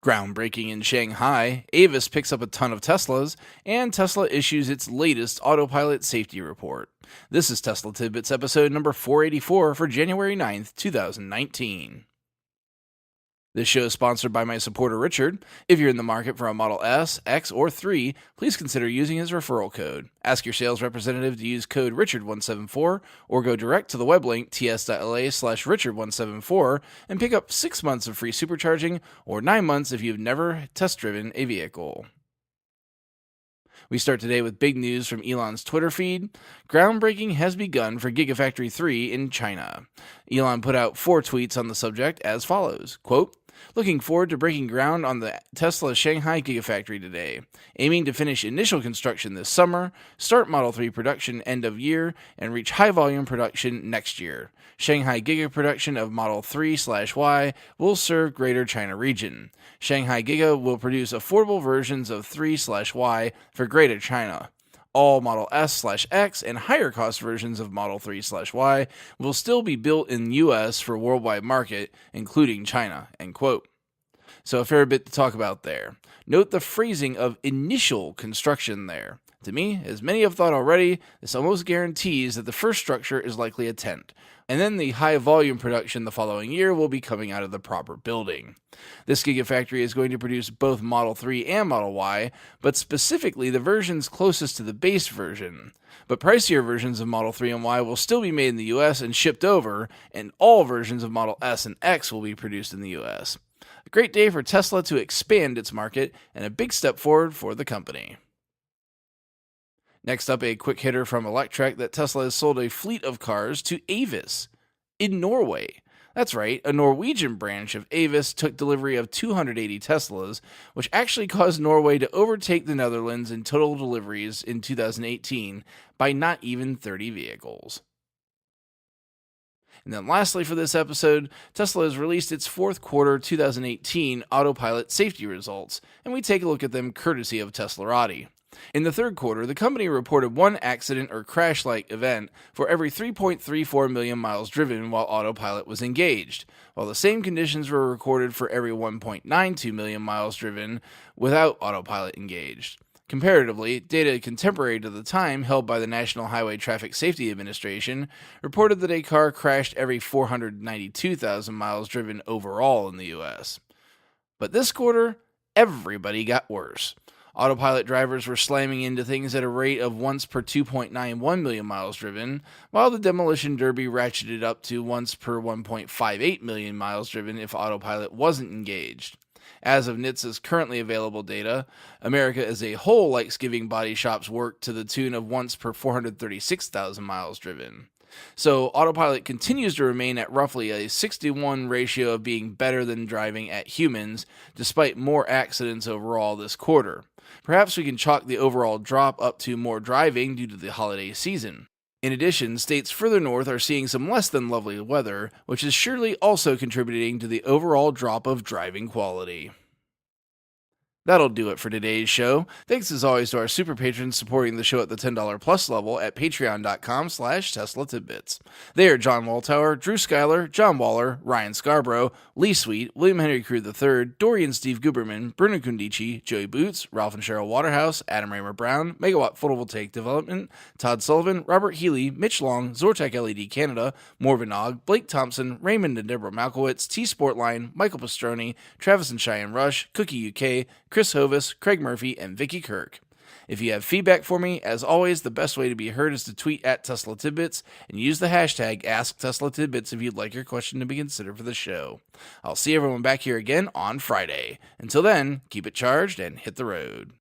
Groundbreaking in Shanghai, Avis picks up a ton of Teslas, and Tesla issues its latest Autopilot safety report. This is Tesla Tidbits episode number 484 for January 9th, 2019. This show is sponsored by my supporter Richard. If you're in the market for a Model S, X, or 3, please consider using his referral code. Ask your sales representative to use code Richard174 or go direct to the web link ts.la/Richard174 and pick up 6 months of free supercharging or 9 months if you've never test-driven a vehicle. We start today with big news from Elon's Twitter feed. Groundbreaking has begun for Giga Factory 3 in China. Elon put out 4 tweets on the subject as follows, quote, "Looking forward to breaking ground on the Tesla Shanghai Gigafactory today. Aiming to finish initial construction this summer, start Model 3 production end of year, and reach high-volume production next year. Shanghai Giga production of Model 3/Y will serve Greater China region. Shanghai Giga will produce affordable versions of 3/Y for Greater China. All Model S/X and higher cost versions of Model 3/Y will still be built in the US for worldwide market, including China," end quote. So a fair bit to talk about there. Note the phrasing of initial construction there. To me, as many have thought already, this almost guarantees that the first structure is likely a tent, and then the high-volume production the following year will be coming out of the proper building. This Gigafactory is going to produce both Model 3 and Model Y, but specifically the versions closest to the base version. But pricier versions of Model 3 and Y will still be made in the US and shipped over, and all versions of Model S and X will be produced in the US. A great day for Tesla to expand its market, and a big step forward for the company. Next up, a quick hitter from Electrek that Tesla has sold a fleet of cars to Avis in Norway. That's right, a Norwegian branch of Avis took delivery of 280 Teslas, which actually caused Norway to overtake the Netherlands in total deliveries in 2018 by not even 30 vehicles. And then lastly for this episode, Tesla has released its fourth quarter 2018 Autopilot safety results, and we take a look at them courtesy of Teslarati. In the third quarter, the company reported 1 accident or crash-like event for every 3.34 million miles driven while Autopilot was engaged, while the same conditions were recorded for every 1.92 million miles driven without Autopilot engaged. Comparatively, data contemporary to the time held by the National Highway Traffic Safety Administration reported that a car crashed every 492,000 miles driven overall in the US. But this quarter, everybody got worse. Autopilot drivers were slamming into things at a rate of once per 2.91 million miles driven, while the Demolition Derby ratcheted up to once per 1.58 million miles driven if Autopilot wasn't engaged. As of NHTSA's currently available data, America as a whole likes giving body shops work to the tune of once per 436,000 miles driven. So Autopilot continues to remain at roughly a 6-to-1 ratio of being better than driving at humans, despite more accidents overall this quarter. Perhaps we can chalk the overall drop up to more driving due to the holiday season. In addition, states further north are seeing some less than lovely weather, which is surely also contributing to the overall drop of driving quality. That'll do it for today's show. Thanks as always to our super patrons supporting the show at the $10 plus level at patreon.com/Tesla Tidbits. They are John Waltower, Drew Schuyler, John Waller, Ryan Scarborough, Lee Sweet, William Henry Crew III, Dorian Steve Guberman, Bruno Kundici, Joey Boots, Ralph and Cheryl Waterhouse, Adam Raymer Brown, Megawatt Photovoltaic Development, Todd Sullivan, Robert Healy, Mitch Long, Zortec LED Canada, Morvan Og, Blake Thompson, Raymond and Deborah Malkowitz, T Sportline, Michael Pastroni, Travis and Cheyenne Rush, Cookie UK, Chris Hovis, Craig Murphy, and Vicky Kirk. If you have feedback for me, as always, the best way to be heard is to tweet at Tesla Tidbits and use the hashtag AskTeslaTidbits if you'd like your question to be considered for the show. I'll see everyone back here again on Friday. Until then, keep it charged and hit the road.